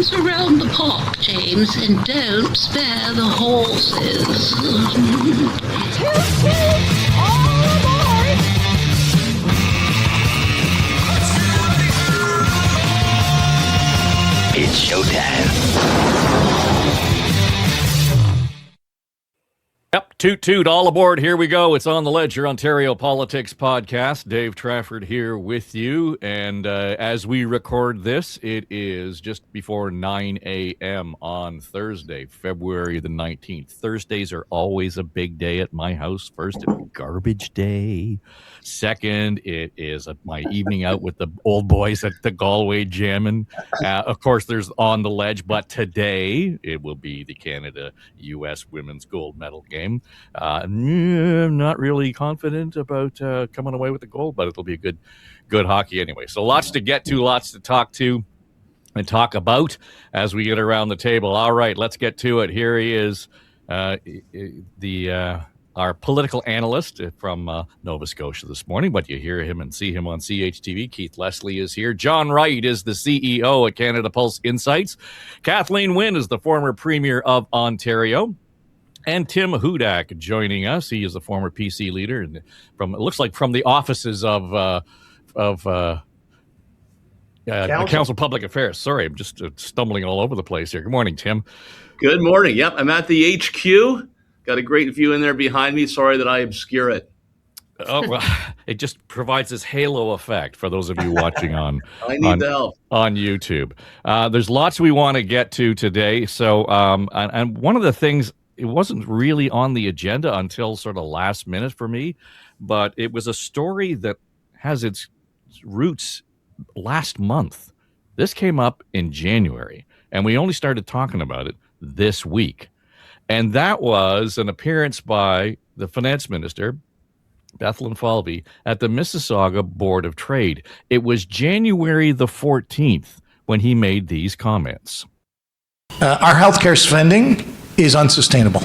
hands around the pot, James, and don't spare the horses. All aboard! It's showtime. Yep, toot toot, all aboard. Here we go. It's On the Ledge, your Ontario Politics podcast. Dave Trafford here with you. And as we record this, it is just before 9 a.m. on Thursday, February the 19th. Thursdays are always a big day at my house. First, it's garbage day. Second, it is my evening out with the old boys at the Galway jamming. Of course, there's On the Ledge, but today it will be the Canada-U.S. women's gold medal game. I'm not really confident about coming away with the gold, but it'll be a good hockey anyway. So lots to get to, lots to talk to and talk about as we get around the table. All right, let's get to it. Here he is, our political analyst from Nova Scotia this morning, but you hear him and see him on CHTV. Keith Leslie is here. John Wright is the CEO at Canada Pulse Insights. Kathleen Wynne is the former Premier of Ontario. And Tim Hudak joining us. He is the former PC leader, and it looks like from the offices of Council Public Affairs. Sorry, I'm just stumbling all over the place here. Good morning, Tim. Good morning. Yep, I'm at the HQ. Got a great view in there behind me. Sorry that I obscure it. Oh, well, it just provides this halo effect for those of you watching on I need the help. On YouTube. There's lots we want to get to today. So, and one of the things, it wasn't really on the agenda until sort of last minute for me, but it was a story that has its roots last month. This came up in January, and we only started talking about it this week. And that was an appearance by the finance minister, Bethlenfalvy, at the Mississauga Board of Trade. It was January the 14th when he made these comments. Our healthcare spending is unsustainable.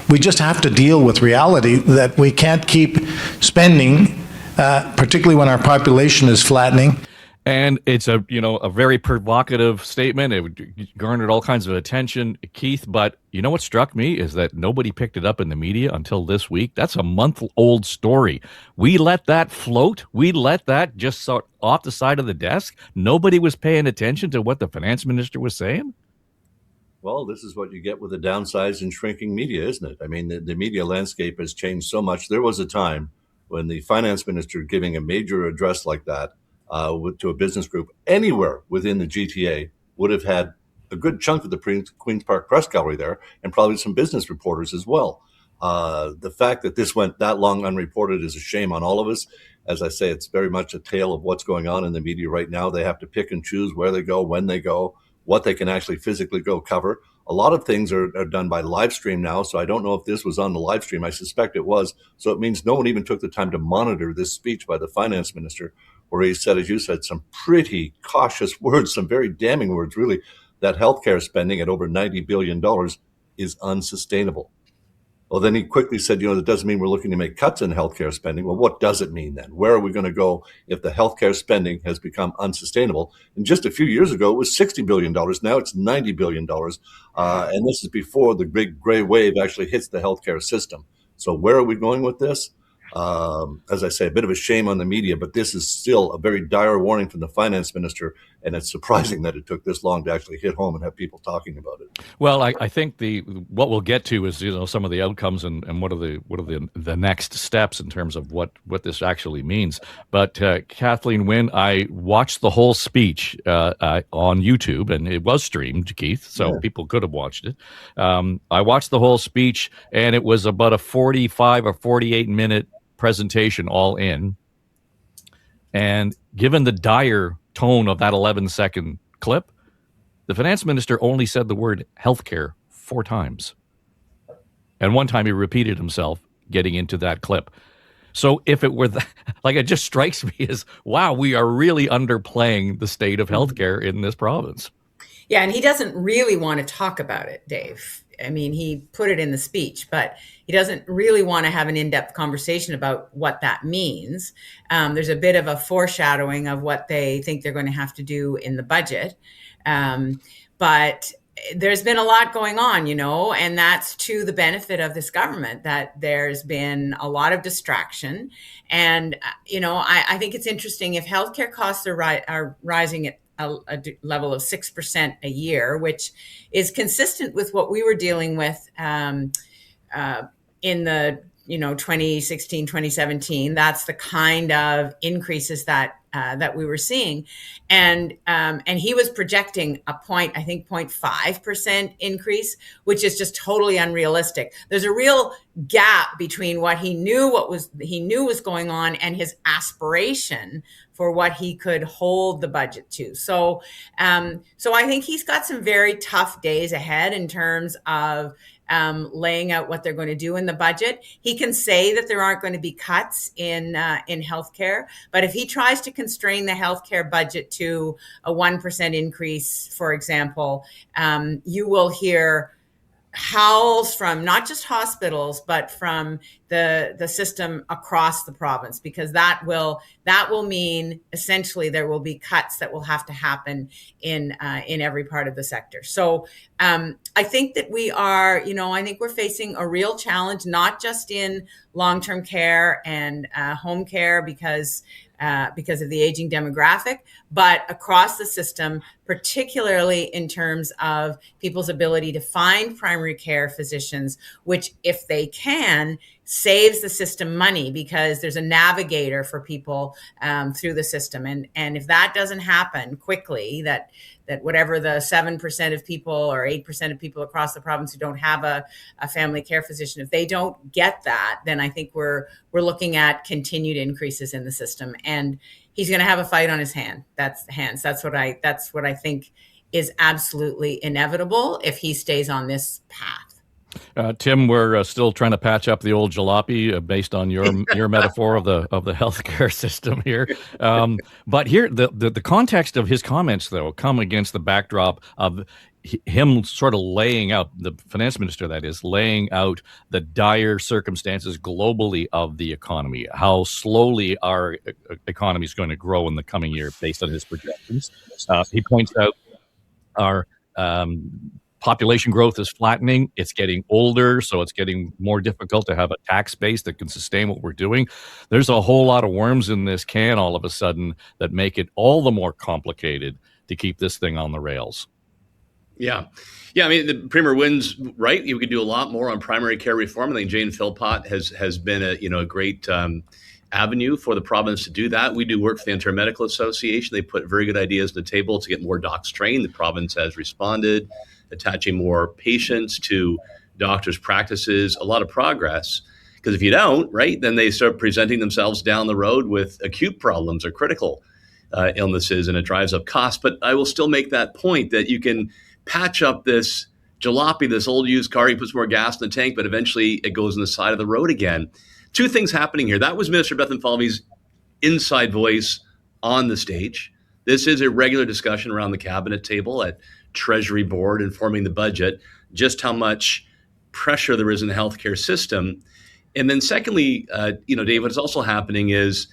We just have to deal with reality that we can't keep spending, particularly when our population is flattening. And it's a very provocative statement. It garnered all kinds of attention, Keith. But you know what struck me is that nobody picked it up in the media until this week. That's a month-old story. We let that float. We let that just sort off the side of the desk. Nobody was paying attention to what the finance minister was saying. Well, this is what you get with a downsized and shrinking media, isn't it? I mean, the media landscape has changed so much. There was a time when the finance minister giving a major address like that to a business group anywhere within the GTA would have had a good chunk of the Queen's Park Press Gallery there and probably some business reporters as well. The fact that this went that long unreported is a shame on all of us. As I say, it's very much a tale of what's going on in the media right now. They have to pick and choose where they go, when they go, what they can actually physically go cover. A lot of things are done by live stream now, so I don't know if this was on the live stream. I suspect it was. So it means no one even took the time to monitor this speech by the finance minister, where he said, as you said, some pretty cautious words, some very damning words, really, that healthcare spending at over $90 billion is unsustainable. Well, then he quickly said, that doesn't mean we're looking to make cuts in healthcare spending. Well, what does it mean then? Where are we going to go if the healthcare spending has become unsustainable? And just a few years ago, it was $60 billion. Now it's $90 billion. And this is before the big gray wave actually hits the healthcare system. So where are we going with this? As I say, a bit of a shame on the media, but this is still a very dire warning from the finance minister, and it's surprising that it took this long to actually hit home and have people talking about it. Well, I think what we'll get to is some of the outcomes and what are the next steps in terms of what this actually means. But Kathleen Wynne, I watched the whole speech on YouTube, and it was streamed, Keith, so people could have watched it. I watched the whole speech, and it was about a 45 or 48 minute presentation all in. And given the dire tone of that 11-second clip, the finance minister only said the word healthcare 4 times. And one time he repeated himself getting into that clip. So if it were it just strikes me as, wow, we are really underplaying the state of healthcare in this province. Yeah, and he doesn't really want to talk about it, Dave. I mean, he put it in the speech, but he doesn't really want to have an in-depth conversation about what that means. There's a bit of a foreshadowing of what they think they're going to have to do in the budget. But there's been a lot going on, and that's to the benefit of this government, that there's been a lot of distraction. And, I think it's interesting if healthcare costs are rising at a level of 6% a year, which is consistent with what we were dealing with in the 2016, 2017. That's the kind of increases that we were seeing, and he was projecting a 0.5% increase, which is just totally unrealistic. There's a real gap between what he knew was going on and his aspiration for what he could hold the budget to. So I think he's got some very tough days ahead in terms of laying out what they're going to do in the budget. He can say that there aren't going to be cuts in healthcare, but if he tries to constrain the healthcare budget to a 1% increase, for example, you will hear howls from not just hospitals, but from the system across the province, because that will mean essentially there will be cuts that will have to happen in every part of the sector. So I think that we are, I think we're facing a real challenge, not just in long-term care and home care because of the aging demographic, but across the system, particularly in terms of people's ability to find primary care physicians, which, if they can, saves the system money because there's a navigator for people through the system. And if that doesn't happen quickly, that whatever the 7% of people or 8% of people across the province who don't have a family care physician, if they don't get that, then I think we're looking at continued increases in the system. And he's going to have a fight on his hands. That's what I think is absolutely inevitable if he stays on this path. Tim, we're still trying to patch up the old jalopy based on your metaphor of the healthcare system here. But here, the context of his comments, though, come against the backdrop of him sort of laying out, the finance minister, that is, laying out the dire circumstances globally of the economy, how slowly our economy is going to grow in the coming year based on his projections. He points out our population growth is flattening. It's getting older, so it's getting more difficult to have a tax base that can sustain what we're doing. There's a whole lot of worms in this can all of a sudden that make it all the more complicated to keep this thing on the rails. Yeah. I mean, the Premier Wynne's right. You could do a lot more on primary care reform. I think Jane Philpott has been a great avenue for the province to do that. We do work for the Ontario Medical Association. They put very good ideas on the table to get more docs trained. The province has responded, attaching more patients to doctors' practices, a lot of progress. Because if you don't, right, then they start presenting themselves down the road with acute problems or critical illnesses, and it drives up costs. But I will still make that point that you can patch up this jalopy, this old used car, he puts more gas in the tank, but eventually it goes on the side of the road again. Two things happening here. That was Minister Bethlenfalvy's inside voice on the stage. This is a regular discussion around the cabinet table at Treasury Board informing the budget, just how much pressure there is in the healthcare system. And then secondly, Dave, what's also happening is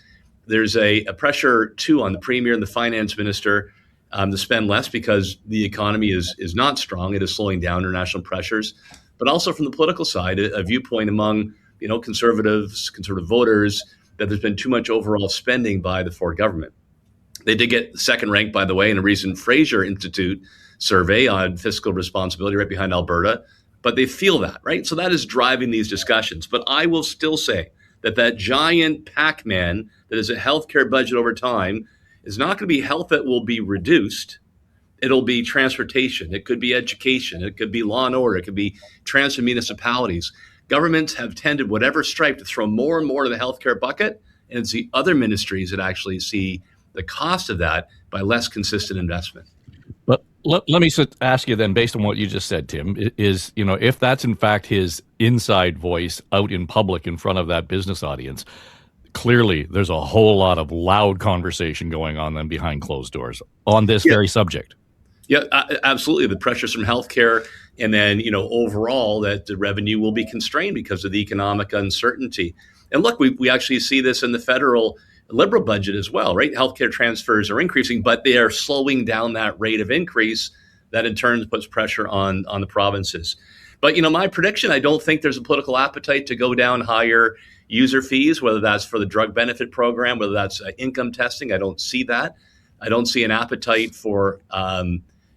there's a pressure too on the Premier and the Finance Minister to spend less because the economy is not strong. It is slowing down, international pressures, but also from the political side, a viewpoint among conservative voters that there's been too much overall spending by the Ford government. They did get second rank, by the way, in a recent Fraser Institute survey on fiscal responsibility, right behind Alberta, but they feel that, right? So that is driving these discussions. But I will still say that giant Pac-Man that is a healthcare budget over time is not going to be health that will be reduced. It'll be transportation. It could be education. It could be law and order. It could be transfer municipalities. Governments have tended, whatever stripe, to throw more and more to the healthcare bucket, and it's the other ministries that actually see the cost of that by less consistent investment. But let me ask you then, based on what you just said, Tim, is, if that's in fact his inside voice out in public in front of that business audience, clearly there's a whole lot of loud conversation going on then behind closed doors on this very subject. Yeah, absolutely. The pressures from healthcare, and then overall that the revenue will be constrained because of the economic uncertainty. And look, we actually see this in the federal Liberal budget as well, right? Healthcare transfers are increasing, but they are slowing down that rate of increase. That in turn puts pressure on the provinces. But my prediction, I don't think there's a political appetite to go down higher user fees, whether that's for the drug benefit program, whether that's income testing. I don't see that. I don't see an appetite for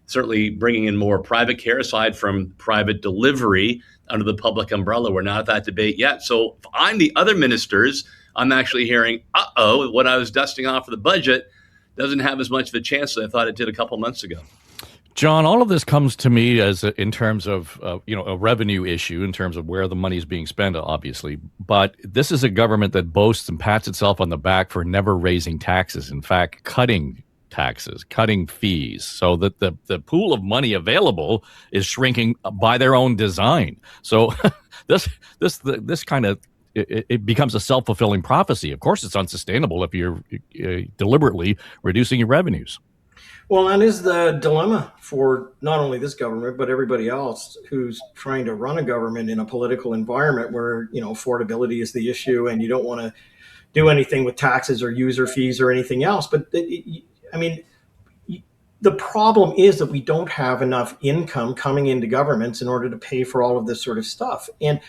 certainly bringing in more private care aside from private delivery under the public umbrella. We're not at that debate yet. So if I'm the other ministers, I'm actually hearing, what I was dusting off of the budget doesn't have as much of a chance as I thought it did a couple months ago. John, all of this comes to me as in terms of a revenue issue, in terms of where the money is being spent, obviously. But this is a government that boasts and pats itself on the back for never raising taxes. In fact, cutting taxes, cutting fees, so that the pool of money available is shrinking by their own design. So this kind of it becomes a self-fulfilling prophecy. Of course, it's unsustainable if you're deliberately reducing your revenues. Well, that is the dilemma for not only this government, but everybody else who's trying to run a government in a political environment where, affordability is the issue and you don't want to do anything with taxes or user fees or anything else. But the problem is that we don't have enough income coming into governments in order to pay for all of this sort of stuff. And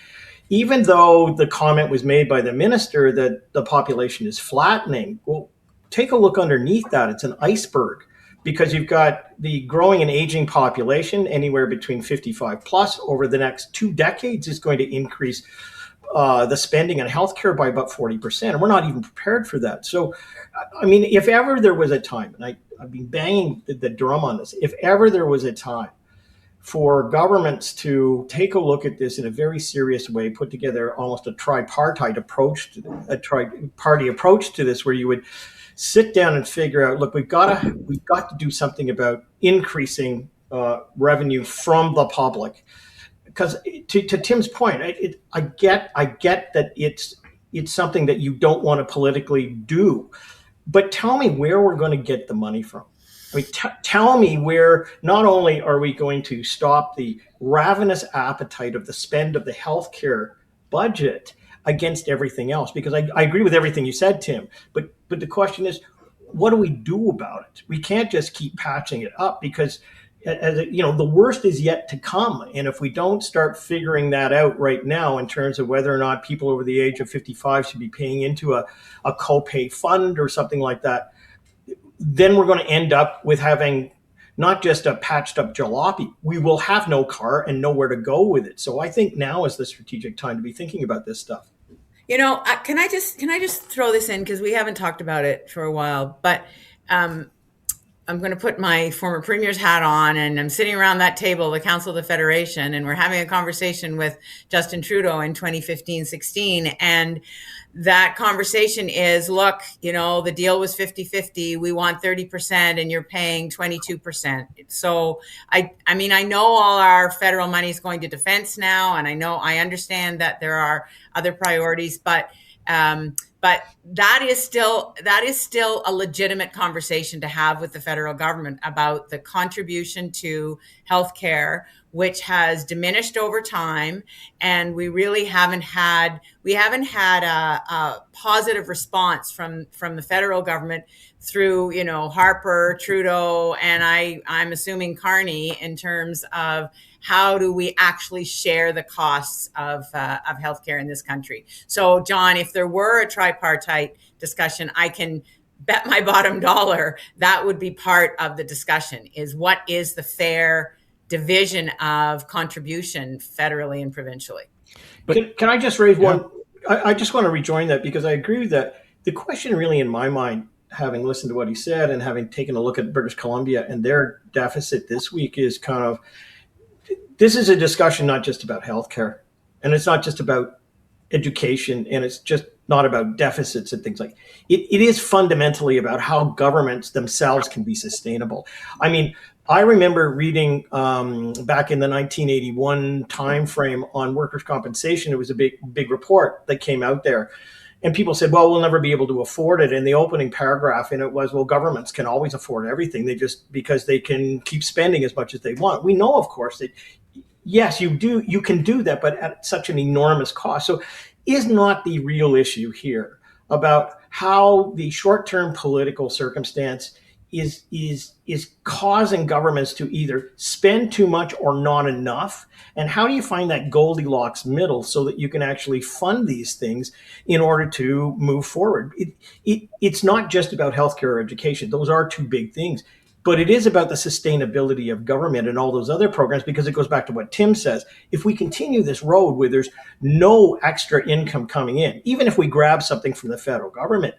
even though the comment was made by the minister that the population is flattening, well, take a look underneath that. It's an iceberg. Because you've got the growing and aging population, anywhere between 55 plus over the next 2 decades is going to increase the spending on healthcare by about 40%. And we're not even prepared for that. So, if ever there was a time, and I've been banging the drum on this, if ever there was a time for governments to take a look at this in a very serious way, put together almost a tripartite approach, a tri-party approach to this, where you would sit down and figure out, look, we've got to do something about increasing revenue from the public. Because to Tim's point, I get that it's something that you don't want to politically do, but tell me where we're going to get the money from. Tell me where not only are we going to stop the ravenous appetite of the spend of the healthcare budget against everything else, because I agree with everything you said, Tim, but the question is, what do we do about it? We can't just keep patching it up, because the worst is yet to come. And if we don't start figuring that out right now in terms of whether or not people over the age of 55 should be paying into a copay fund or something like that, then we're going to end up with having not just a patched up jalopy. We will have no car and nowhere to go with it. So I think now is the strategic time to be thinking about this stuff. Can I just throw this in, because we haven't talked about it for a while, but I'm going to put my former premier's hat on, and I'm sitting around that table, the Council of the Federation, and we're having a conversation with Justin Trudeau in 2015-16. And that conversation is, look, the deal was 50-50. We want 30% and you're paying 22%. So I know all our federal money is going to defense now. And I understand that there are other priorities, but that is still a legitimate conversation to have with the federal government about the contribution to healthcare, which has diminished over time, and we really haven't had a positive response from the federal government through Harper, Trudeau, and I'm assuming Carney, in terms of how do we actually share the costs of healthcare in this country. So, John, if there were a tripartite discussion, I can bet my bottom dollar that would be part of the discussion, is what is the fair division of contribution federally and provincially. But can I just raise one? I just want to rejoin that, because I agree with that. The question really in my mind, having listened to what he said and having taken a look at British Columbia and their deficit this week, is kind of, this is a discussion not just about healthcare, and it's not just about education, and it's just not about deficits and things like it. It is fundamentally about how governments themselves can be sustainable. I remember reading back in the 1981 timeframe on workers' compensation. It was a big report that came out there. And people said, well, we'll never be able to afford it. And the opening paragraph in it was, well, governments can always afford everything. They just, because they can keep spending as much as they want. We know, of course, that yes, you can do that, but at such an enormous cost. So is not the real issue here about how the short-term political circumstance is causing governments to either spend too much or not enough? And how do you find that Goldilocks middle so that you can actually fund these things in order to move forward? It's not just about healthcare or education. Those are two big things. But it is about the sustainability of government and all those other programs, because it goes back to what Tim says. If we continue this road where there's no extra income coming in, even if we grab something from the federal government,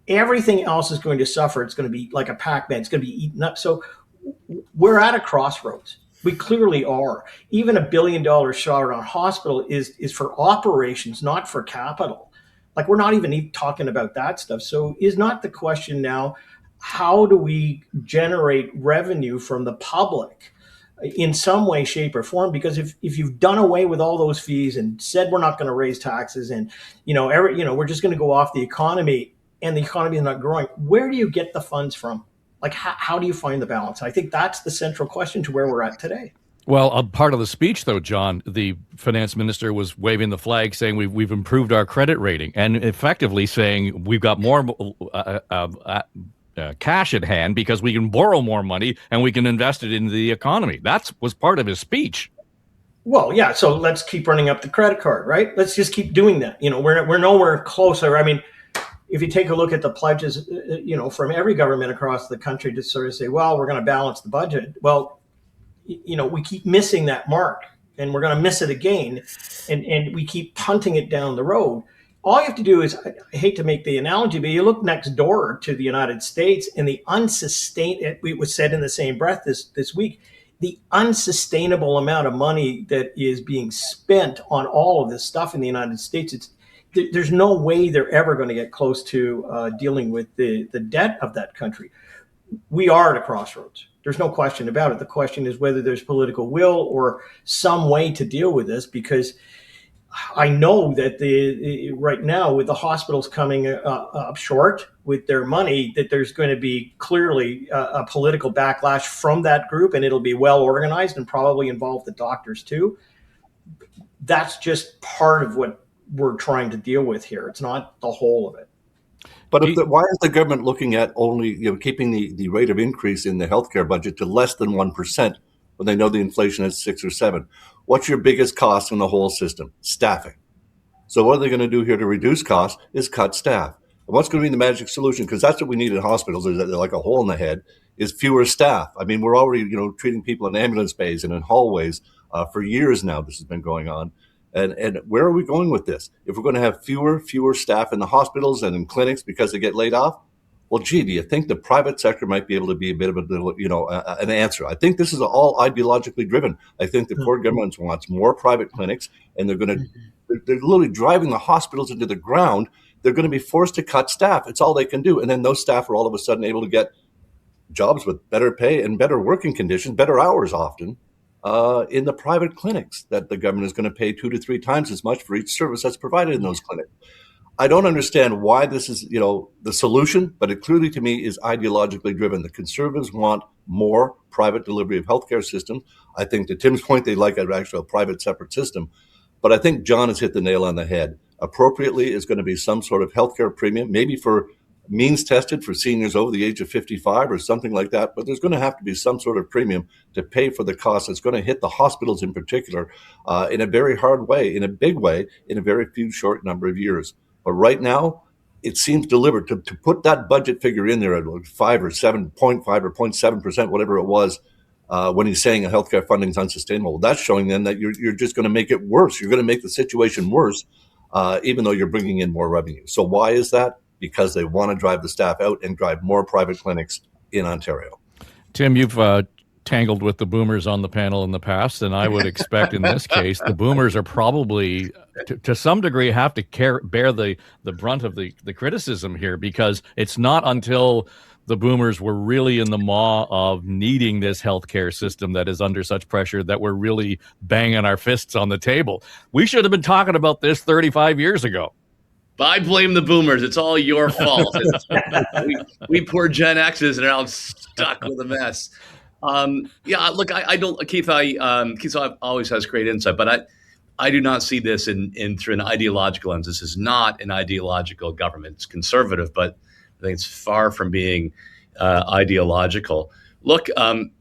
everything else is going to suffer. It's going to be like a Pac-Man. It's going to be eaten up. So we're at a crossroads. We clearly are. Even $1 billion shot on hospital is for operations, not for capital. Like, we're not even talking about that stuff. So is not the question now, how do we generate revenue from the public in some way, shape, or form? Because if you've done away with all those fees and said we're not going to raise taxes and we're just going to go off the economy, and the economy is not growing, where do you get the funds from? Like, how do you find the balance? I think that's the central question to where we're at today. Well, a part of the speech, though, John, the finance minister was waving the flag saying we've improved our credit rating, and effectively saying we've got more cash at hand because we can borrow more money and we can invest it in the economy. That was part of his speech. Well, yeah. So let's keep running up the credit card, right? Let's just keep doing that. We're nowhere closer. I mean, if you take a look at the pledges, from every government across the country to sort of say, well, we're going to balance the budget. Well, we keep missing that mark, and we're going to miss it again, and we keep punting it down the road. All you have to do is, I hate to make the analogy, but you look next door to the United States, and the it was said in the same breath this week, the unsustainable amount of money that is being spent on all of this stuff in the United States. There's no way they're ever going to get close to dealing with the debt of that country. We are at a crossroads. There's no question about it. The question is whether there's political will or some way to deal with this, because I know that right now, with the hospitals coming up short with their money, that there's going to be clearly a political backlash from that group, and it'll be well organized and probably involve the doctors too. That's just part of what we're trying to deal with here. It's not the whole of it. But why is the government looking at only keeping the rate of increase in the healthcare budget to less than 1% when they know the inflation is 6 or 7? What's your biggest cost in the whole system? Staffing. So what are they going to do here to reduce costs is cut staff. And what's going to be the magic solution? Because that's what we need in hospitals, is like a hole in the head, is fewer staff. I mean, we're already treating people in ambulance bays and in hallways for years now. This has been going on. And where are we going with this? If we're going to have fewer staff in the hospitals and in clinics because they get laid off, well, gee, do you think the private sector might be able to be a bit of an answer? I think this is all ideologically driven. I think the core government wants more private clinics, and they're literally driving the hospitals into the ground. They're going to be forced to cut staff. It's all they can do. And then those staff are all of a sudden able to get jobs with better pay and better working conditions, better hours often, in the private clinics that the government is going to pay 2 to 3 times as much for each service that's provided in those clinics. I don't understand why this is, the solution, but it clearly to me is ideologically driven. The Conservatives want more private delivery of healthcare systems. I think to Tim's point, they like actually a private separate system. But I think John has hit the nail on the head. Appropriately is going to be some sort of healthcare premium, maybe for means tested for seniors over the age of 55 or something like that. But there's going to have to be some sort of premium to pay for the cost that's going to hit the hospitals in particular in a very hard way, in a big way, in a very few short number of years. But right now, it seems deliberate to put that budget figure in there at 5 or 7.5 or 0.7%, whatever it was, when he's saying a healthcare funding is unsustainable. That's showing then that you're just going to make it worse. You're going to make the situation worse, even though you're bringing in more revenue. So why is that? Because they want to drive the staff out and drive more private clinics in Ontario. Tim, you've tangled with the boomers on the panel in the past, and I would expect in this case the boomers are probably to some degree have to bear the brunt of the criticism here, because it's not until the boomers were really in the maw of needing this healthcare system that is under such pressure that we're really banging our fists on the table. We should have been talking about this 35 years ago. I blame the boomers. It's all your fault. We poor Gen X's are now stuck with a mess. Yeah, look, I don't, Keith. Keith always has great insight, but I do not see this in through an ideological lens. This is not an ideological government. It's conservative, but I think it's far from being ideological. Look, and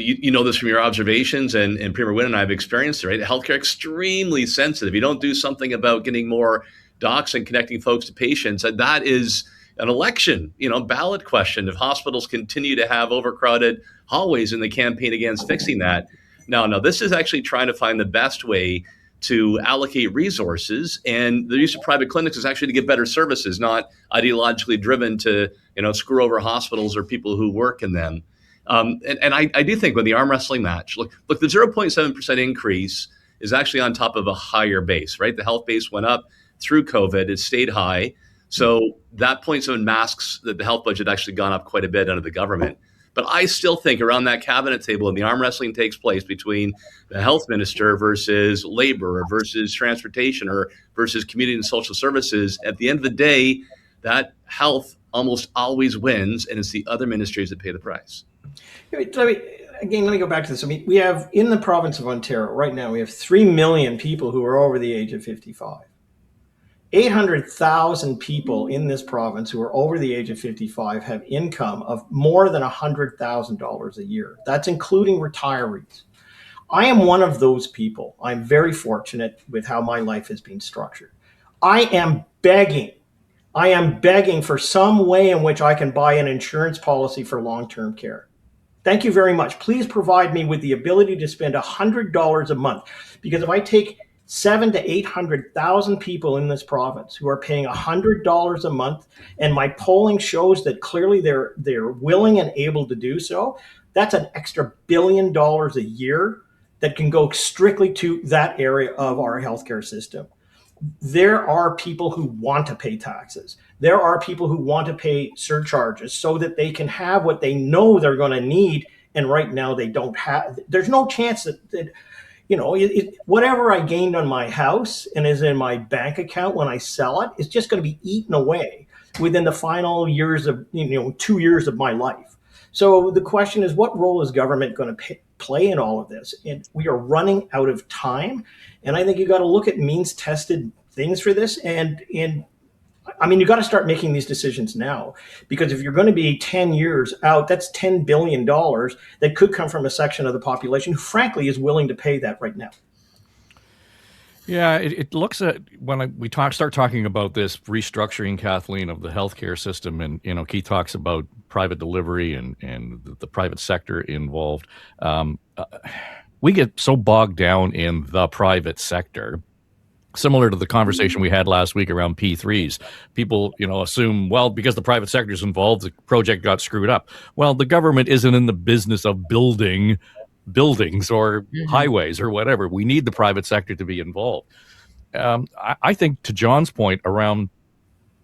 you know this from your observations, and Premier Wynne and I have experienced it, right? Healthcare extremely sensitive. You don't do something about getting more docs and connecting folks to patients, that is an election, ballot question. If hospitals continue to have overcrowded hallways in the campaign against fixing that. No, this is actually trying to find the best way to allocate resources, and the use of private clinics is actually to give better services, not ideologically driven to screw over hospitals or people who work in them. And I do think when the arm wrestling match, look, the 0.7% increase is actually on top of a higher base, right? The health base went up through COVID. It stayed high. So that 0.7 masks that the health budget actually gone up quite a bit under the government. But I still think around that cabinet table and the arm wrestling takes place between the health minister versus labor or versus transportation or versus community and social services, at the end of the day, that health almost always wins, and it's the other ministries that pay the price. Let me go back to this. We have in the province of Ontario right now, we have 3 million people who are over the age of 55. 800,000 people in this province who are over the age of 55 have income of more than $100,000 a year. That's including retirees. I am one of those people. I'm very fortunate with how my life has been structured. I am begging for some way in which I can buy an insurance policy for long-term care. Thank you very much. Please provide me with the ability to spend $100 a month, because if I take 700,000 to 800,000 people in this province who are paying $100 a month, and my polling shows that clearly they're willing and able to do so, that's an extra $1 billion a year that can go strictly to that area of our healthcare system. There are people who want to pay taxes. There are people who want to pay surcharges so that they can have what they know they're going to need, and right now they don't have. There's no chance that whatever I gained on my house and is in my bank account when I sell it is just going to be eaten away within the final years of 2 years of my life. So the question is, what role is government going to play in all of this? And we are running out of time. And I think you got to look at means tested things for this. And you got to start making these decisions now, because if you're going to be 10 years out, that's $10 billion that could come from a section of the population who frankly is willing to pay that right now. Yeah, it looks at when we start talking about this restructuring, Kathleen, of the healthcare system, and Keith talks about private delivery and the private sector involved. We get so bogged down in the private sector, similar to the conversation we had last week around P3s. People, assume, well, because the private sector is involved, the project got screwed up. Well, the government isn't in the business of building buildings or highways or whatever. We need the private sector to be involved. I think, to John's point around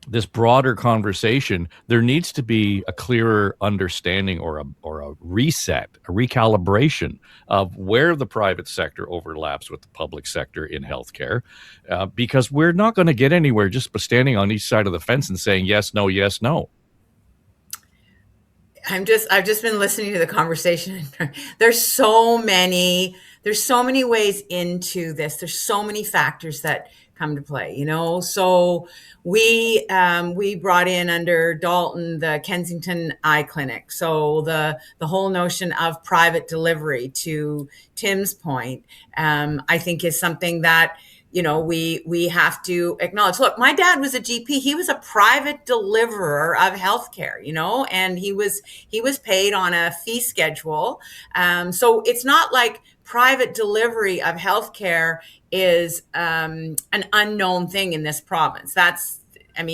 this broader conversation, there needs to be a clearer understanding or a reset, a recalibration of where the private sector overlaps with the public sector in healthcare, because we're not going to get anywhere just by standing on each side of the fence and saying yes, no, yes, no. I've just been listening to the conversation. There's so many ways into this. There's so many factors that come to play, So we brought in under Dalton the Kensington Eye Clinic. So the whole notion of private delivery, to Tim's point, I think is something that we have to acknowledge. Look, my dad was a GP. He was a private deliverer of healthcare, and he was paid on a fee schedule. So it's not like private delivery of healthcare is an unknown thing in this province.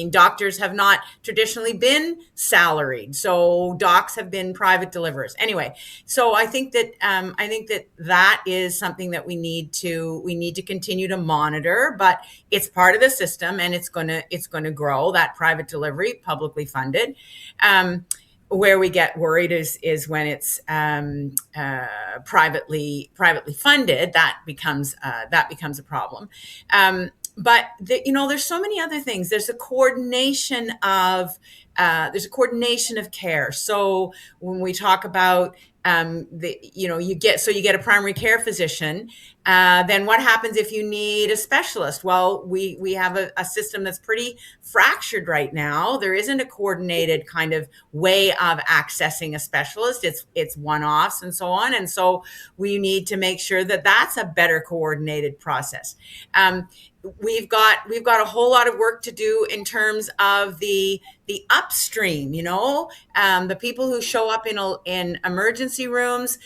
Doctors have not traditionally been salaried, so docs have been private deliverers. Anyway, so I think that is something that we need to continue to monitor. But it's part of the system, and it's going to grow. That private delivery, publicly funded. Where we get worried is when it's privately funded. That becomes a problem. but there's so many other things. There's a coordination of care. So when we talk about you get a primary care physician, then what happens if you need a specialist? Well, we have a system that's pretty fractured right now. There isn't a coordinated kind of way of accessing a specialist. It's one-offs and so on. And so we need to make sure that that's a better coordinated process. We've got a whole lot of work to do in terms of the upstream, the people who show up in emergency rooms.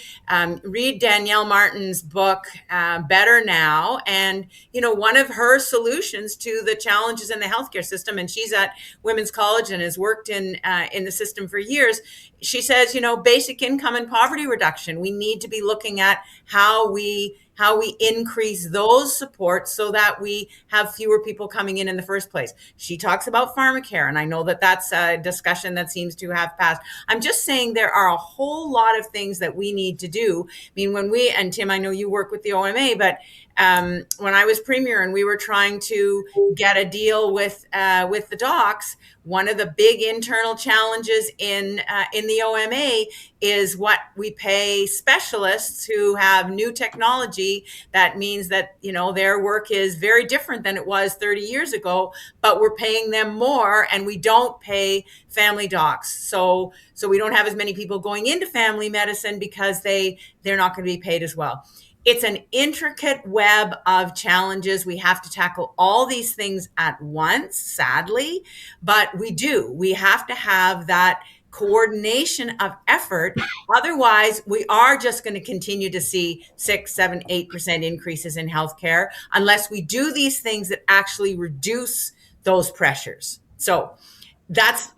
Read Danielle Martin's book, Better Now. And, one of her solutions to the challenges in the healthcare system, and she's at Women's College and has worked in the system for years. She says, basic income and poverty reduction. We need to be looking at how we increase those supports so that we have fewer people coming in the first place. She talks about pharmacare, and I know that that's a discussion that seems to have passed. I'm just saying there are a whole lot of things that we need to do. I mean, and Tim, I know you work with the OMA, but when I was premier and we were trying to get a deal with the docs, one of the big internal challenges in the OMA is what we pay specialists who have new technology. That means that their work is very different than it was 30 years ago, but we're paying them more, and we don't pay family docs. So we don't have as many people going into family medicine because they're not going to be paid as well. It's an intricate web of challenges. We have to tackle all these things at once, sadly, but we have to have that coordination of effort. Otherwise, we are just going to continue to see 6, 7, 8% increases in healthcare unless we do these things that actually reduce those pressures. So that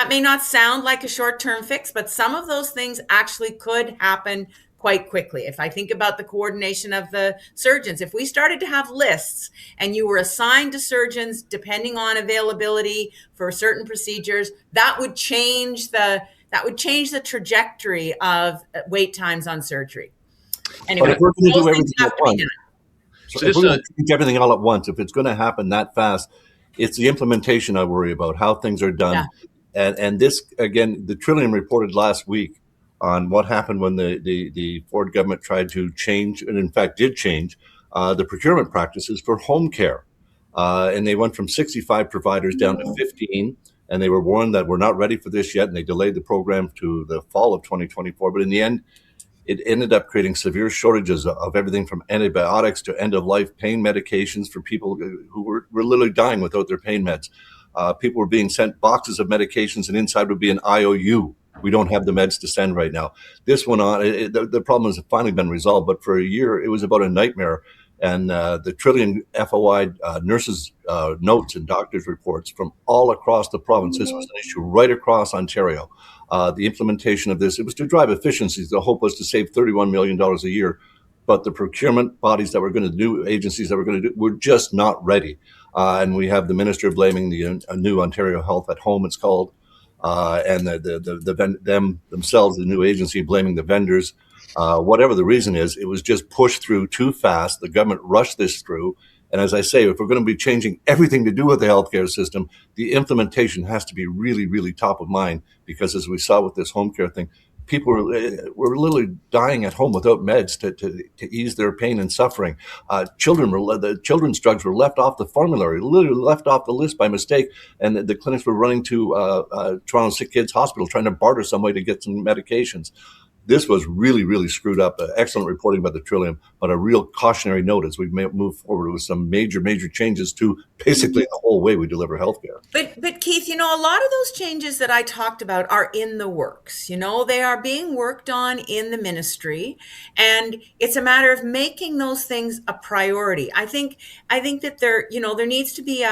may not sound like a short-term fix, but some of those things actually could happen quite quickly. If I think about the coordination of the surgeons, if we started to have lists and you were assigned to surgeons depending on availability for certain procedures, that would change the trajectory of wait times on surgery. Anyway, if we're going to do everything have at to be once, done. so if we're going to change everything all at once, if it's going to happen that fast, it's the implementation I worry about, how things are done. Yeah. And this, again, the Trillium reported last week on what happened when the Ford government tried to change, and in fact did change, the procurement practices for home care. And they went from 65 providers down to 15, and they were warned that we're not ready for this yet, and they delayed the program to the fall of 2024. But in the end, it ended up creating severe shortages of everything from antibiotics to end-of-life pain medications for people who were literally dying without their pain meds. People were being sent boxes of medications, and inside would be an IOU. We don't have the meds to send right now. This went on. The problem has finally been resolved, but for a year, it was about a nightmare. And the Trillium FOI nurses' notes and doctors' reports from all across the province. This was an issue right across Ontario. The implementation of this, it was to drive efficiencies. The hope was to save $31 million a year. But the procurement bodies that were going to do, agencies that were going to do, were just not ready. And we have the minister blaming the new Ontario Health at Home, it's called. And them themselves, the new agency, blaming the vendors. Whatever the reason is, it was just pushed through too fast. The government rushed this through. And as I say, if we're going to be changing everything to do with the healthcare system, the implementation has to be really, really top of mind, because as we saw with this home care thing, people were literally dying at home without meds to ease their pain and suffering. The children's drugs were left off the formulary, literally left off the list by mistake, and the clinics were running to Toronto Sick Kids Hospital trying to barter some way to get some medications. This was really, really screwed up. Excellent reporting by the Trillium, but a real cautionary note as we move forward with some major, major changes to basically the whole way we deliver healthcare. But Keith, a lot of those changes that I talked about are in the works. They are being worked on in the ministry, and it's a matter of making those things a priority. I think that there needs to be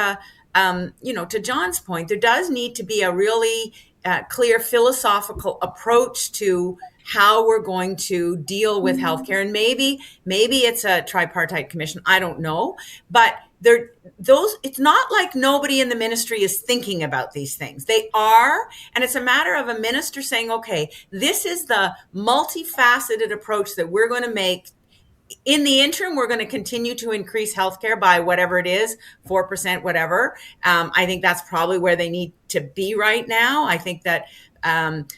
to John's point, there does need to be a really clear philosophical approach to how we're going to deal with healthcare. And maybe it's a tripartite commission. I don't know. But it's not like nobody in the ministry is thinking about these things. They are. And it's a matter of a minister saying, okay, this is the multifaceted approach that we're going to make in the interim, we're going to continue to increase healthcare by whatever it is, 4%, whatever. I think that's probably where they need to be right now. I think that 0.7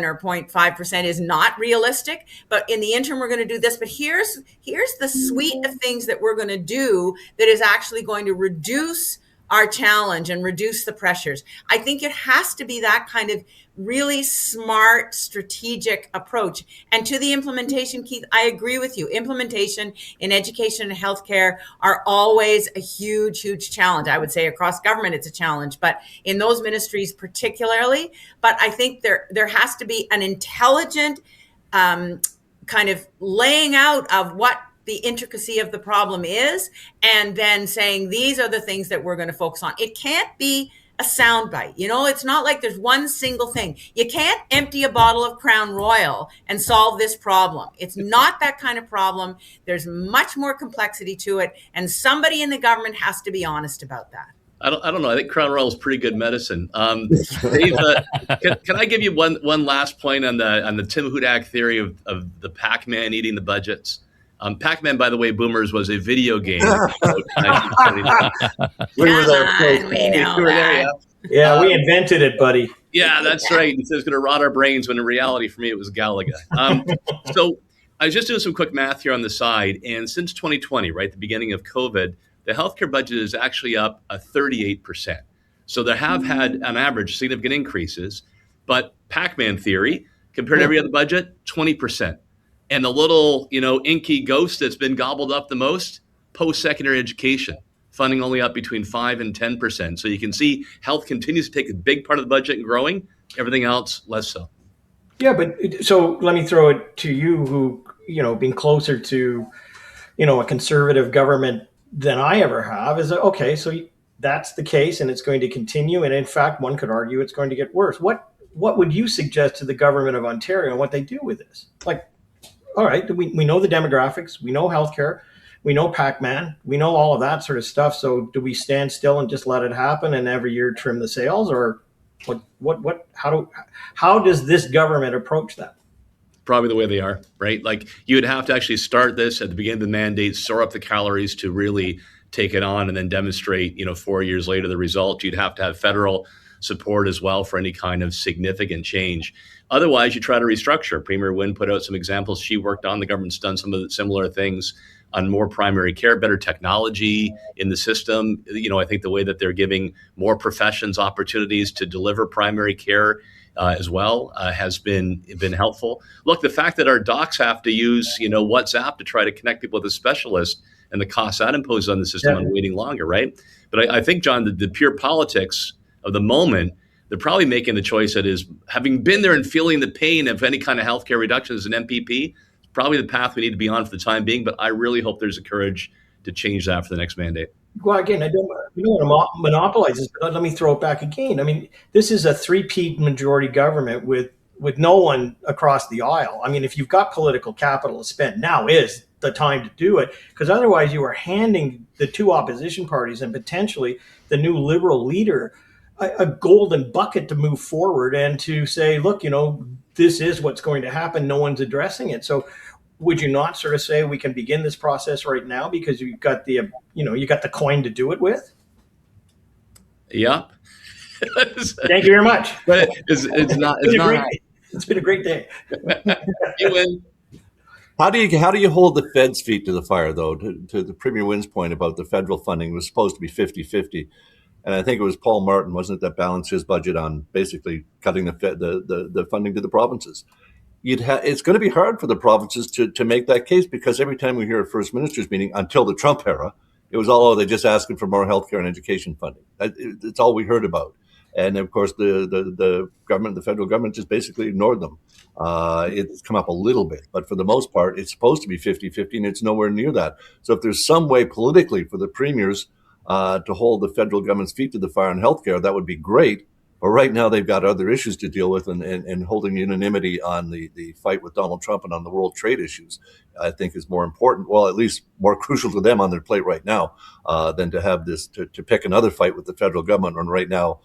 or 0.5% is not realistic, but in the interim, we're going to do this. But here's the suite of things that we're going to do that is actually going to reduce our challenge and reduce the pressures. I think it has to be that kind of really smart, strategic approach. And to the implementation, Keith, I agree with you. Implementation in education and healthcare are always a huge, huge challenge. I would say across government, it's a challenge, but in those ministries particularly. But I think there has to be an intelligent kind of laying out of what the intricacy of the problem is, and then saying, these are the things that we're going to focus on. It can't be a soundbite. It's not like there's one single thing. You can't empty a bottle of Crown Royal and solve this problem. It's not that kind of problem. There's much more complexity to it, and somebody in the government has to be honest about that. I don't know. I think Crown Royal is pretty good medicine. Dave, can I give you one last point on the Tim Hudak theory of the Pac-Man eating the budgets? Pac-Man, by the way, Boomers, was a video game. We were there. Yeah, we invented it, buddy. Yeah, that's right. He said it's going to rot our brains, when in reality, for me, it was Galaga. So I was just doing some quick math here on the side. And since 2020, right, the beginning of COVID, the healthcare budget is actually up 38%. So they have had, on average, significant increases. But Pac-Man theory, compared to every other budget, 20%. And the little, inky ghost that's been gobbled up the most, post-secondary education, funding only up between 5 and 10%. So you can see health continues to take a big part of the budget and growing, everything else less so. Yeah, but so let me throw it to you, who, being closer to, a conservative government than I ever have, is okay, so that's the case and it's going to continue. And in fact, one could argue it's going to get worse. What would you suggest to the government of Ontario and what they do with this? Like, all right, we know the demographics, we know healthcare, we know Pac-Man, we know all of that sort of stuff. So do we stand still and just let it happen and every year trim the sails, or how does this government approach that? Probably the way they are, right? Like, you would have to actually start this at the beginning of the mandate, soar up the calories to really take it on, and then demonstrate, 4 years later, the result. You'd have to have federal support as well for any kind of significant change. Otherwise, you try to restructure. Premier Wynne put out some examples she worked on. The government's done some of the similar things on more primary care, better technology in the system. I think the way that they're giving more professions opportunities to deliver primary care as well has been helpful. Look, the fact that our docs have to use, WhatsApp to try to connect people with a specialist, and the costs that imposes on the system on waiting longer, right? But I think, John, the pure politics of the moment, they're probably making the choice that is, having been there and feeling the pain of any kind of healthcare reduction as an MPP, it's probably the path we need to be on for the time being. But I really hope there's a courage to change that for the next mandate. Well, again, I don't want to monopolize this, but let me throw it back again. I mean, this is a three-peat majority government with no one across the aisle. I mean, if you've got political capital to spend, now is the time to do it, because otherwise you are handing the two opposition parties and potentially the new Liberal leader a golden bucket to move forward and to say, look, this is what's going to happen. No one's addressing it. So would you not sort of say we can begin this process right now because you've got the, you got the coin to do it with? Yeah. Thank you very much. But it's not. It's been a great day. You win. How do you hold the Fed's feet to the fire, though? To the Premier Wynne's point about the federal funding was supposed to be 50-50. And I think it was Paul Martin, wasn't it, that balanced his budget on basically cutting the funding to the provinces. It's going to be hard for the provinces to make that case, because every time we hear a First Minister's meeting until the Trump era, it was all, they're just asking for more healthcare and education funding. It's all we heard about. And of course, the government, the federal government, just basically ignored them. It's come up a little bit, but for the most part, it's supposed to be 50-50, and it's nowhere near that. So if there's some way politically for the premiers to hold the federal government's feet to the fire on healthcare, that would be great. But right now, they've got other issues to deal with, and holding unanimity on the fight with Donald Trump and on the world trade issues, I think, is more important, well, at least more crucial to them on their plate right now, than to have this, to pick another fight with the federal government when right now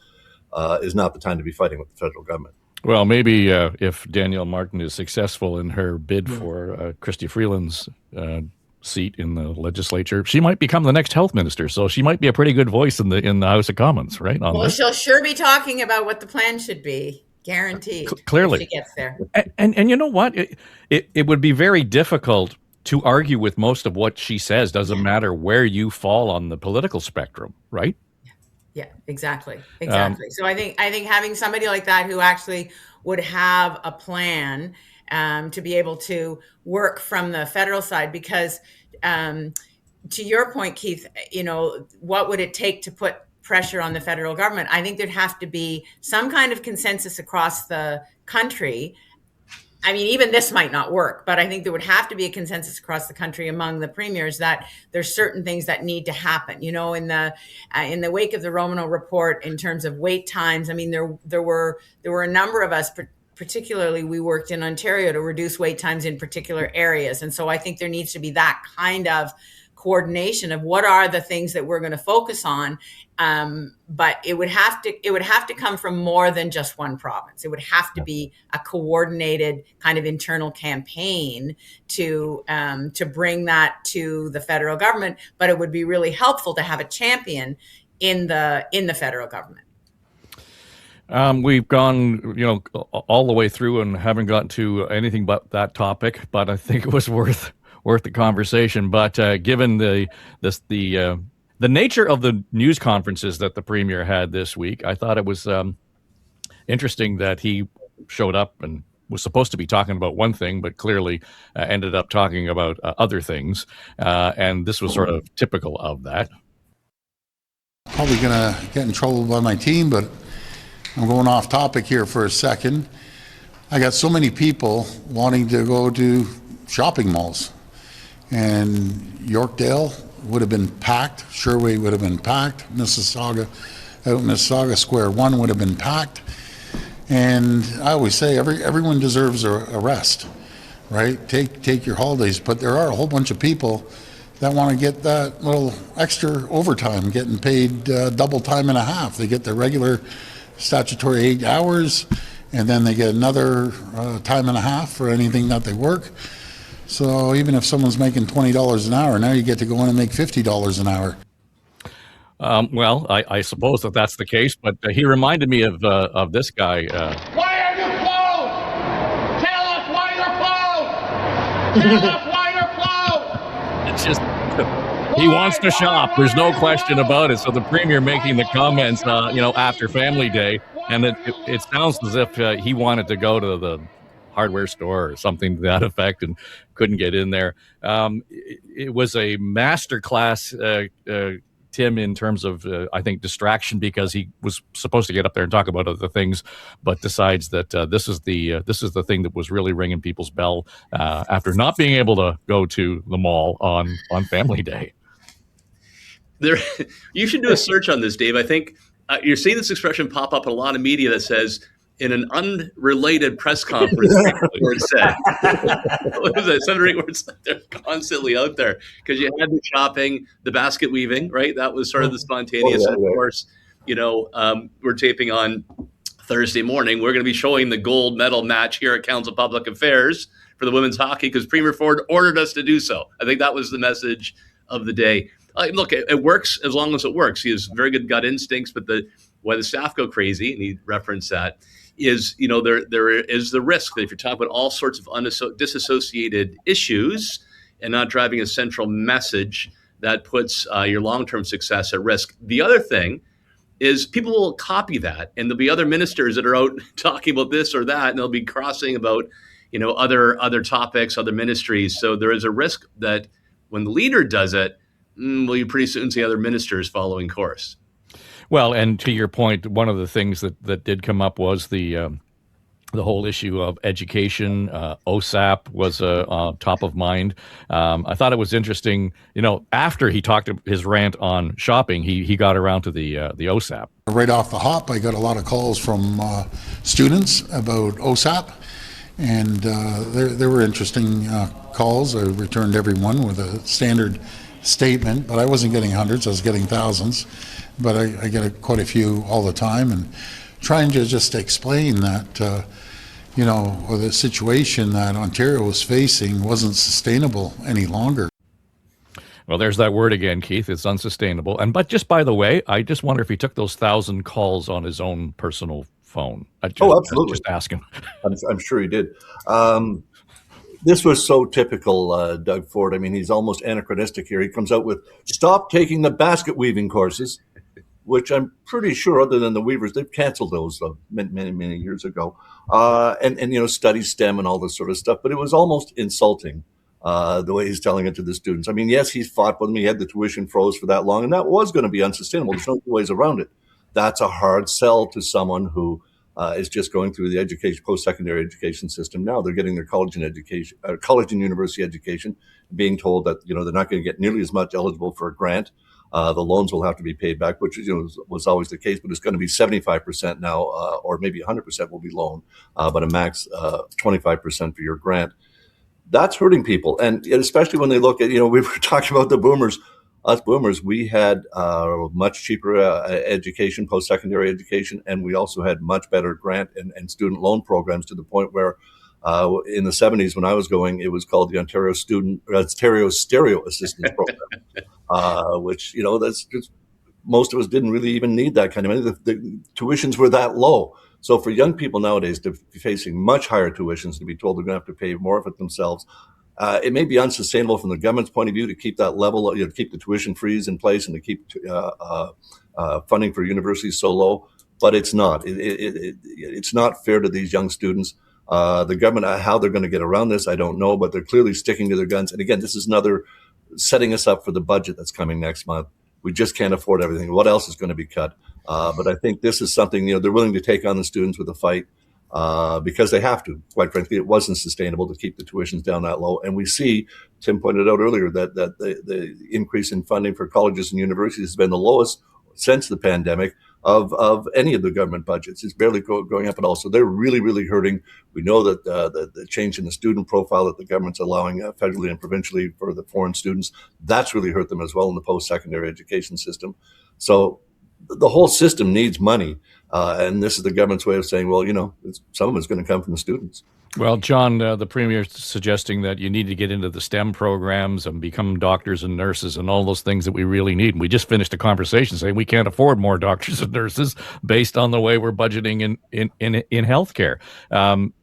is not the time to be fighting with the federal government. Well, maybe if Danielle Martin is successful in her bid for Christy Freeland's seat in the legislature, she might become the next health minister. So she might be a pretty good voice in the House of Commons, right? Well, she'll sure be talking about what the plan should be, guaranteed. Clearly, if she gets there. And you know what? It would be very difficult to argue with most of what she says. Doesn't matter where you fall on the political spectrum, right? Yeah, exactly. So I think having somebody like that who actually would have a plan to be able to work from the federal side, because to your point, Keith, what would it take to put pressure on the federal government? I think there'd have to be some kind of consensus across the country. I mean, even this might not work, but I think there would have to be a consensus across the country among the premiers that there's certain things that need to happen. In the wake of the Romano report, in terms of wait times, I mean, there were a number of us, particularly we worked in Ontario, to reduce wait times in particular areas, and so I think there needs to be that kind of coordination of what are the things that we're going to focus on. But it would have to come from more than just one province. It would have to be a coordinated kind of internal campaign to bring that to the federal government. But it would be really helpful to have a champion in the federal government. We've gone, all the way through and haven't gotten to anything but that topic. But I think it was worth the conversation. But given the nature of the news conferences that the Premier had this week, I thought it was interesting that he showed up and was supposed to be talking about one thing, but clearly ended up talking about other things. And this was sort of typical of that. Probably going to get in trouble by my team, but I'm going off topic here for a second. I got so many people wanting to go to shopping malls. And Yorkdale would have been packed. Sherway would have been packed. Mississauga Square 1 would have been packed. And I always say everyone deserves a rest, right? Take your holidays. But there are a whole bunch of people that want to get that little extra overtime, getting paid double time and a half. They get their regular statutory 8 hours, and then they get another time and a half for anything that they work. So even if someone's making $20 an hour, now you get to go in and make $50 an hour. Well, I suppose that's the case, but he reminded me of this guy. Why are you closed? Tell us why you're closed! Tell us why you're closed! It's just, he wants to shop. There's no question about it. So the Premier making the comments, after Family Day, and it sounds as if he wanted to go to the hardware store or something to that effect and couldn't get in there. It was a masterclass, Tim, in terms of, I think, distraction, because he was supposed to get up there and talk about other things, but decides that this is the thing that was really ringing people's bell after not being able to go to the mall on Family Day. You should do a search on this, Dave. I think you're seeing this expression pop up in a lot of media that says, in an unrelated press conference, word said. What was that? 7 or 8 words. They're constantly out there because you had the shopping, the basket weaving, right? That was sort of the spontaneous. And of course, we're taping on Thursday morning. We're going to be showing the gold medal match here at Council Public Affairs for the women's hockey because Premier Ford ordered us to do so. I think that was the message of the day. Look, it works as long as it works. He has very good gut instincts, but why the staff go crazy, and he referenced that, is, there is the risk that if you're talking about all sorts of disassociated issues and not driving a central message, that puts your long-term success at risk. The other thing is people will copy that, and there'll be other ministers that are out talking about this or that, and they'll be crossing about, other topics, other ministries. So there is a risk that when the leader does it, you pretty soon see other ministers following course. Well, and to your point, one of the things that did come up was the whole issue of education. OSAP was top of mind. I thought it was interesting, after he talked his rant on shopping, he got around to the OSAP. Right off the hop, I got a lot of calls from students about OSAP, and there were interesting calls. I returned every one with a standard statement, but I wasn't getting hundreds, I was getting thousands. But I get quite a few all the time, and trying to just explain that, or the situation that Ontario was facing wasn't sustainable any longer. Well, there's that word again, Keith. It's unsustainable. But just by the way, I just wonder if he took those 1,000 calls on his own personal phone. Absolutely. Just asking. I'm sure he did. This was so typical, Doug Ford. I mean, he's almost anachronistic here. He comes out with, stop taking the basket weaving courses, which I'm pretty sure, other than the weavers, they've canceled those many years ago. And study STEM and all this sort of stuff. But it was almost insulting the way he's telling it to the students. I mean, yes, he's fought with them. He had the tuition froze for that long, and that was going to be unsustainable. There's no two ways around it. That's a hard sell to someone who is just going through the post-secondary education system now. They're getting their college and university education, being told that they're not going to get nearly as much eligible for a grant. The loans will have to be paid back, which was always the case, but it's going to be 75% now, or maybe 100% will be loaned, but a max 25% for your grant. That's hurting people, and especially when they look at we were talking about the boomers. Us boomers, we had much cheaper education, post-secondary education, and we also had much better grant and student loan programs, to the point where in the 70s when I was going, it was called the Ontario Stereo Assistance Program, which, that's just, most of us didn't really even need that kind of money. The tuitions were that low. So for young people nowadays to be facing much higher tuitions, to be told they're going to have to pay more of it themselves, it may be unsustainable from the government's point of view to keep that level, to keep the tuition freeze in place and to keep funding for universities so low, but it's not. It's not fair to these young students. The government, how they're going to get around this, I don't know, but they're clearly sticking to their guns. And again, this is another setting us up for the budget that's coming next month. We just can't afford everything. What else is going to be cut? But I think this is something, they're willing to take on the students with a fight. Because they have to. Quite frankly, it wasn't sustainable to keep the tuitions down that low. And we see, Tim pointed out earlier, that the increase in funding for colleges and universities has been the lowest since the pandemic of any of the government budgets. It's barely going up at all. So they're really, really hurting. We know that the change in the student profile that the government's allowing federally and provincially for the foreign students, that's really hurt them as well in the post-secondary education system. So the whole system needs money. And this is the government's way of saying, well, some of it's going to come from the students. Well, John, the Premier is suggesting that you need to get into the STEM programs and become doctors and nurses and all those things that we really need. And we just finished a conversation saying we can't afford more doctors and nurses based on the way we're budgeting in healthcare.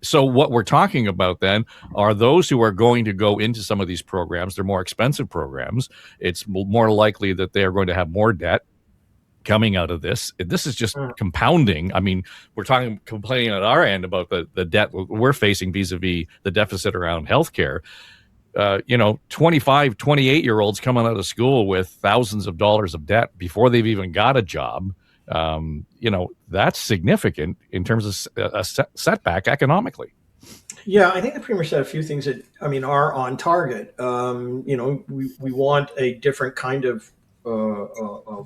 So what we're talking about then are those who are going to go into some of these programs. They're more expensive programs. It's more likely that they are going to have more debt coming out of this. This is just compounding. I mean, we're complaining at our end about the debt we're facing vis-a-vis the deficit around healthcare. 25, 28-year-olds coming out of school with thousands of dollars of debt before they've even got a job. That's significant in terms of a setback economically. Yeah, I think the Premier said a few things that, are on target. We want a different kind of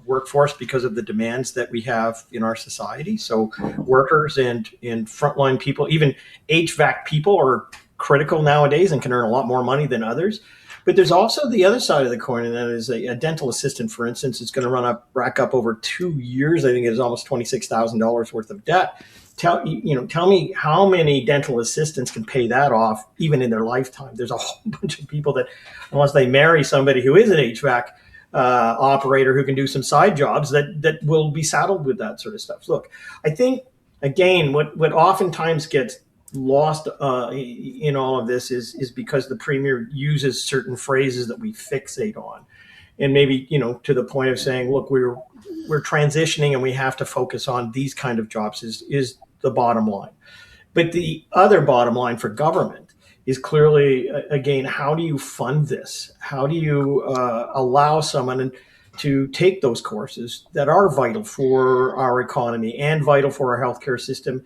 workforce because of the demands that we have in our society. So workers and frontline people, even HVAC people, are critical nowadays and can earn a lot more money than others. But there's also the other side of the coin, and that is a dental assistant, for instance, is going to rack up over 2 years. I think it is almost $26,000 worth of debt. Tell me how many dental assistants can pay that off even in their lifetime. There's a whole bunch of people that, unless they marry somebody who is an HVAC operator who can do some side jobs, that will be saddled with that sort of stuff. Look, I think, again, what oftentimes gets lost in all of this is because the Premier uses certain phrases that we fixate on, and maybe to the point of saying, look, we're transitioning and we have to focus on these kind of jobs is the bottom line. But the other bottom line for government is clearly, again, how do you fund this? How do you allow someone to take those courses that are vital for our economy and vital for our healthcare system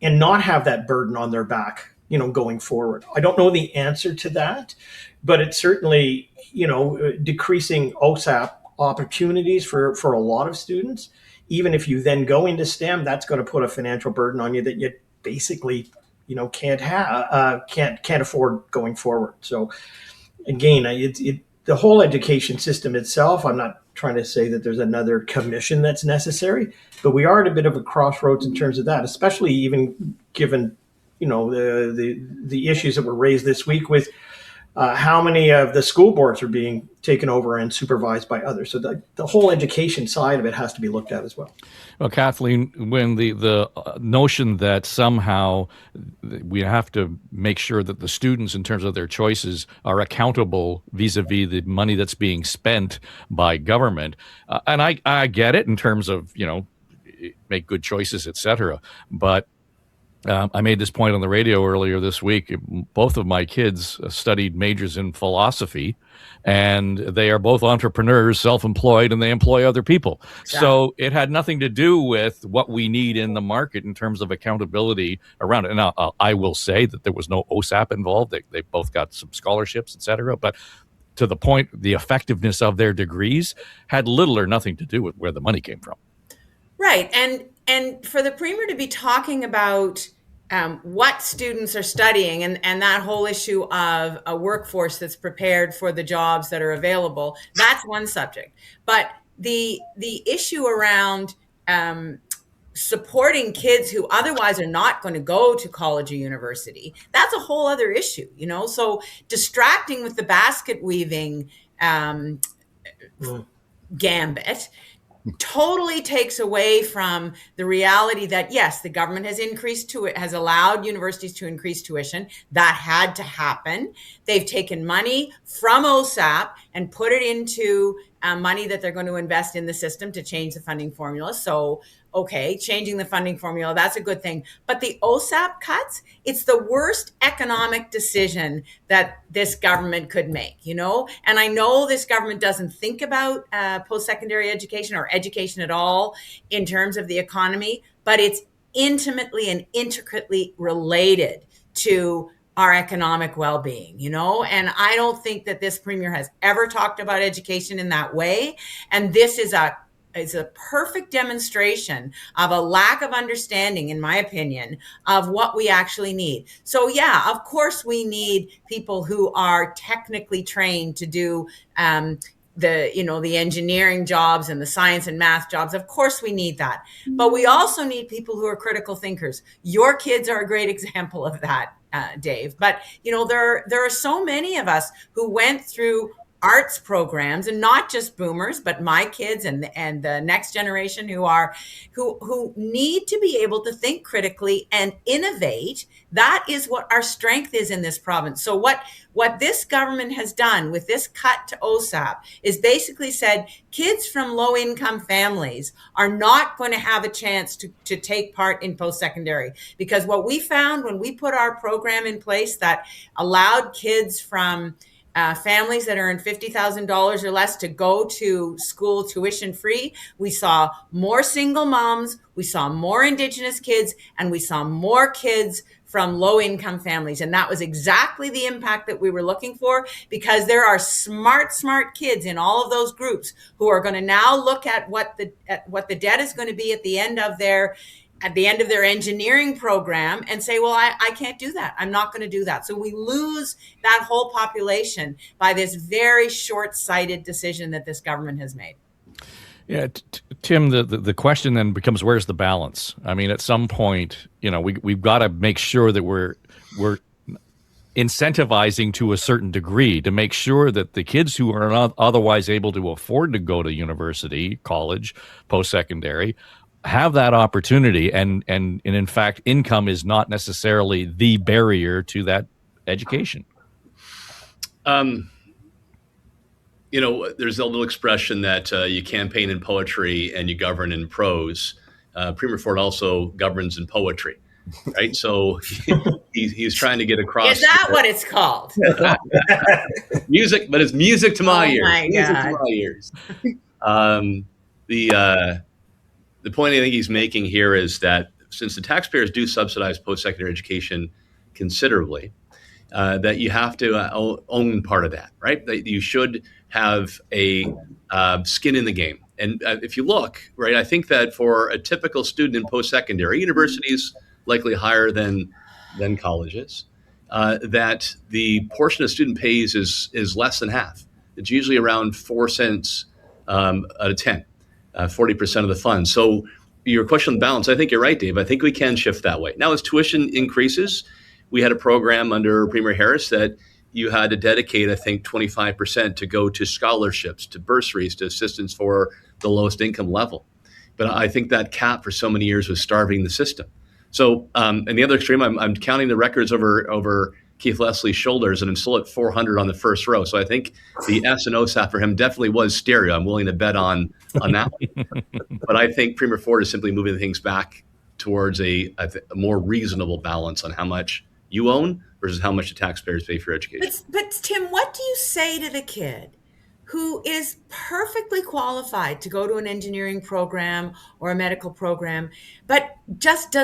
and not have that burden on their back, going forward? I don't know the answer to that, but it's certainly, decreasing OSAP opportunities for a lot of students. Even if you then go into STEM, that's going to put a financial burden on you that you basically can't afford going forward. So again, the whole education system itself, I'm not trying to say that there's another commission that's necessary, but we are at a bit of a crossroads in terms of that, especially even given, the issues that were raised this week with how many of the school boards are being taken over and supervised by others. So the whole education side of it has to be looked at as well. Well, Kathleen, when the notion that somehow we have to make sure that the students, in terms of their choices, are accountable vis-a-vis the money that's being spent by government, and I get it in terms of, make good choices, etc. But I made this point on the radio earlier this week. Both of my kids studied majors in philosophy, and they are both entrepreneurs, self-employed, and they employ other people. Yeah. So it had nothing to do with what we need in the market in terms of accountability around it. And I will say that there was no OSAP involved. They both got some scholarships, et cetera. But to the point, the effectiveness of their degrees had little or nothing to do with where the money came from. Right. And for the Premier to be talking about what students are studying and that whole issue of a workforce that's prepared for the jobs that are available, that's one subject. But the issue around supporting kids who otherwise are not going to go to college or university, that's a whole other issue, So distracting with the basket weaving gambit totally takes away from the reality that, yes, the government has allowed universities to increase tuition. That had to happen. They've taken money from OSAP and put it into money that they're going to invest in the system to change the funding formula. So, okay, changing the funding formula, that's a good thing. But the OSAP cuts, it's the worst economic decision that this government could make, And I know this government doesn't think about post-secondary education or education at all in terms of the economy, but it's intimately and intricately related to our economic well-being, And I don't think that this Premier has ever talked about education in that way. And this is a perfect demonstration of a lack of understanding, in my opinion, of what we actually need. So yeah, of course we need people who are technically trained to do the engineering jobs and the science and math jobs. Of course we need that. But we also need people who are critical thinkers. Your kids are a great example of that, Dave. But, there are so many of us who went through arts programs, and not just boomers, but my kids and the next generation who need to be able to think critically and innovate. That is what our strength is in this province. So what this government has done with this cut to OSAP is basically said kids from low income families are not going to have a chance to take part in post-secondary, because what we found when we put our program in place that allowed kids from families that earn $50,000 or less to go to school tuition free, we saw more single moms, we saw more Indigenous kids, and we saw more kids from low-income families. And that was exactly the impact that we were looking for, because there are smart kids in all of those groups who are going to now look at what the debt is going to be at the end of their engineering program and say, well, I can't do that. I'm not going to do that. So we lose that whole population by this very short-sighted decision that this government has made. Yeah, Tim, the question then becomes, where's the balance? I mean, at some point, we've got to make sure that we're incentivizing to a certain degree to make sure that the kids who are not otherwise able to afford to go to university, college, post-secondary, have that opportunity, and in fact, income is not necessarily the barrier to that education. There's a little expression that you campaign in poetry and you govern in prose. Premier Ford also governs in poetry, right? So he's trying to get across. Is that what it's called? Music, but it's music to my ears. My music God. to my ears. The point I think he's making here is that since the taxpayers do subsidize post-secondary education considerably, that you have to own part of that, right? That you should have a skin in the game. And if you look, right, I think that for a typical student in post-secondary, universities likely higher than colleges, that the portion of student pays is less than half. It's usually around 4 cents out of 10, 40% of the funds. So your question on balance, I think you're right, Dave. I think we can shift that way. Now, as tuition increases, we had a program under Premier Harris that you had to dedicate, I think, 25% to go to scholarships, to bursaries, to assistance for the lowest income level. But I think that cap for so many years was starving the system. So, in the other extreme, I'm counting the records over Keith Leslie's shoulders, and I'm still at 400 on the first row. So I think the S and OSAP for him definitely was stereo. I'm willing to bet on that one. But I think Premier Ford is simply moving things back towards a more reasonable balance on how much you own versus how much the taxpayers pay for education. But Tim, what do you say to the kid who is perfectly qualified to go to an engineering program or a medical program, but just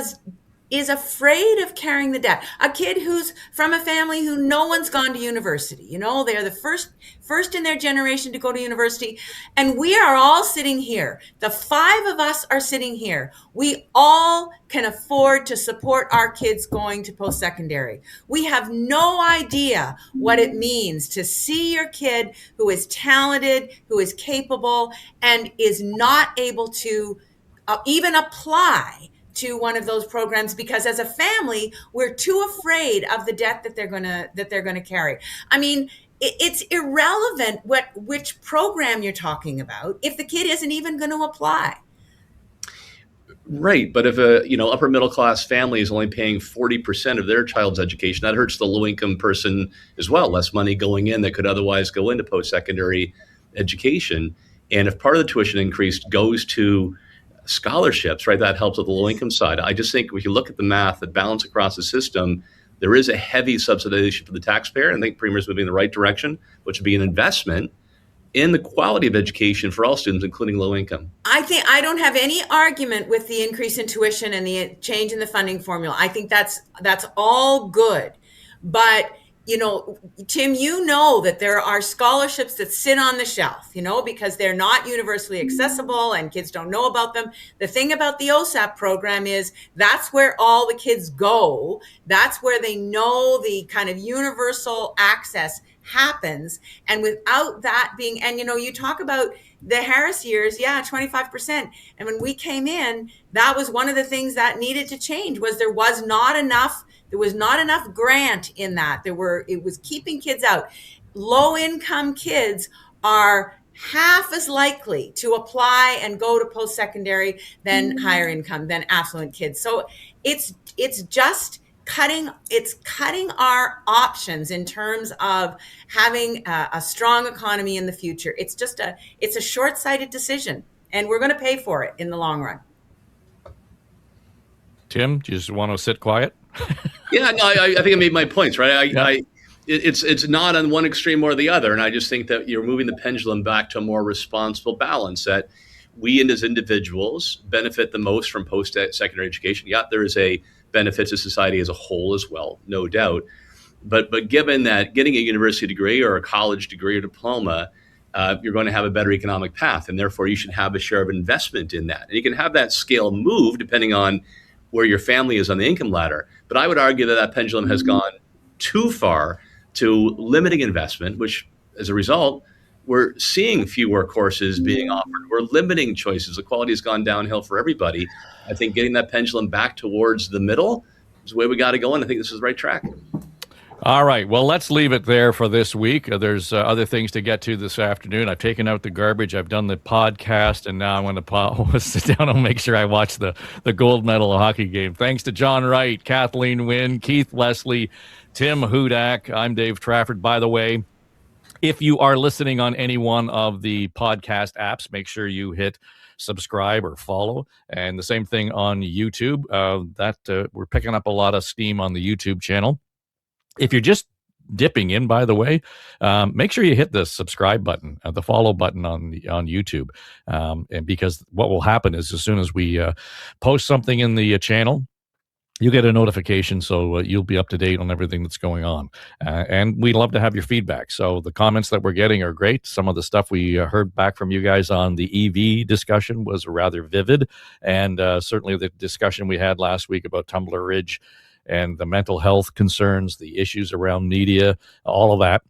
is afraid of carrying the debt? A kid who's from a family who no one's gone to university. You know, they're the first in their generation to go to university. And we are all sitting here. The 5 of us are sitting here. We all can afford to support our kids going to post-secondary. We have no idea what it means to see your kid who is talented, who is capable, and is not able to even apply to one of those programs because as a family, we're too afraid of the debt that they're gonna carry. I mean, it's irrelevant which program you're talking about if the kid isn't even going to apply. Right, but if a upper middle class family is only paying 40% of their child's education, that hurts the low income person as well. Less money going in that could otherwise go into post secondary education. And if part of the tuition increase goes to scholarships, right, that helps with the low income side. I just think if you look at the math, the balance across the system, there is a heavy subsidization for the taxpayer. And I think Premier's moving in the right direction, which would be an investment in the quality of education for all students, including low income. I don't have any argument with the increase in tuition and the change in the funding formula. I think that's all good. But Tim, that there are scholarships that sit on the shelf, because they're not universally accessible and kids don't know about them. The thing about the OSAP program is that's where all the kids go. That's where they know the kind of universal access happens. And without that being, and you talk about the Harris years, 25%. And when we came in, that was one of the things that needed to change was there was not enough grant in that. It was keeping kids out. Low income kids are half as likely to apply and go to post-secondary than higher income, than affluent kids. So it's just cutting our options in terms of having a strong economy in the future. It's a short-sighted decision, and we're going to pay for it in the long run. Tim, do you just want to sit quiet? Yeah, no, I think I made my points, right? It's not on one extreme or the other. And I just think that you're moving the pendulum back to a more responsible balance that we as individuals benefit the most from post-secondary education. Yeah, there is a benefit to society as a whole as well, no doubt. But given that getting a university degree or a college degree or diploma, you're going to have a better economic path. And therefore, you should have a share of investment in that. And you can have that scale move depending on where your family is on the income ladder. But I would argue that pendulum has gone too far to limiting investment, which as a result, we're seeing fewer courses being offered. We're limiting choices. The quality has gone downhill for everybody. I think getting that pendulum back towards the middle is the way we got to go. And I think this is the right track. All right. Well, let's leave it there for this week. There's other things to get to this afternoon. I've taken out the garbage. I've done the podcast, and now I'm going to sit down and make sure I watch the gold medal hockey game. Thanks to John Wright, Kathleen Wynne, Keith Leslie, Tim Hudak. I'm Dave Trafford. By the way, if you are listening on any one of the podcast apps, make sure you hit subscribe or follow. And the same thing on YouTube. We're picking up a lot of steam on the YouTube channel. If you're just dipping in, by the way, make sure you hit the subscribe button, the follow button on YouTube. And because what will happen is as soon as we post something in the channel, you get a notification, so you'll be up to date on everything that's going on. And we'd love to have your feedback. So the comments that we're getting are great. Some of the stuff we heard back from you guys on the EV discussion was rather vivid. And certainly the discussion we had last week about Tumbler Ridge and the mental health concerns, the issues around media, all of that.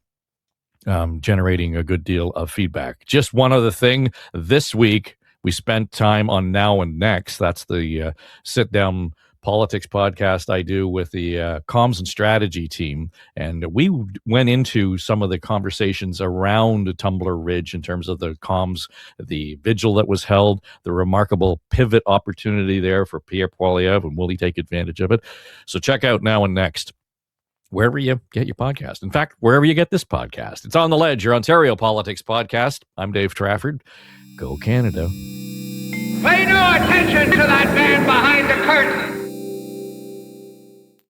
generating a good deal of feedback. Just one other thing. This week, we spent time on Now and Next. That's the sit-down politics podcast I do with the comms and strategy team. And we went into some of the conversations around Tumbler Ridge in terms of the comms, the vigil that was held, the remarkable pivot opportunity there for Pierre Poilievre, and will he take advantage of it? So check out Now and Next, wherever you get your podcast. In fact, wherever you get this podcast. It's On the Ledge, your Ontario Politics podcast. I'm Dave Trafford. Go Canada. Pay no attention to that man behind the curtain.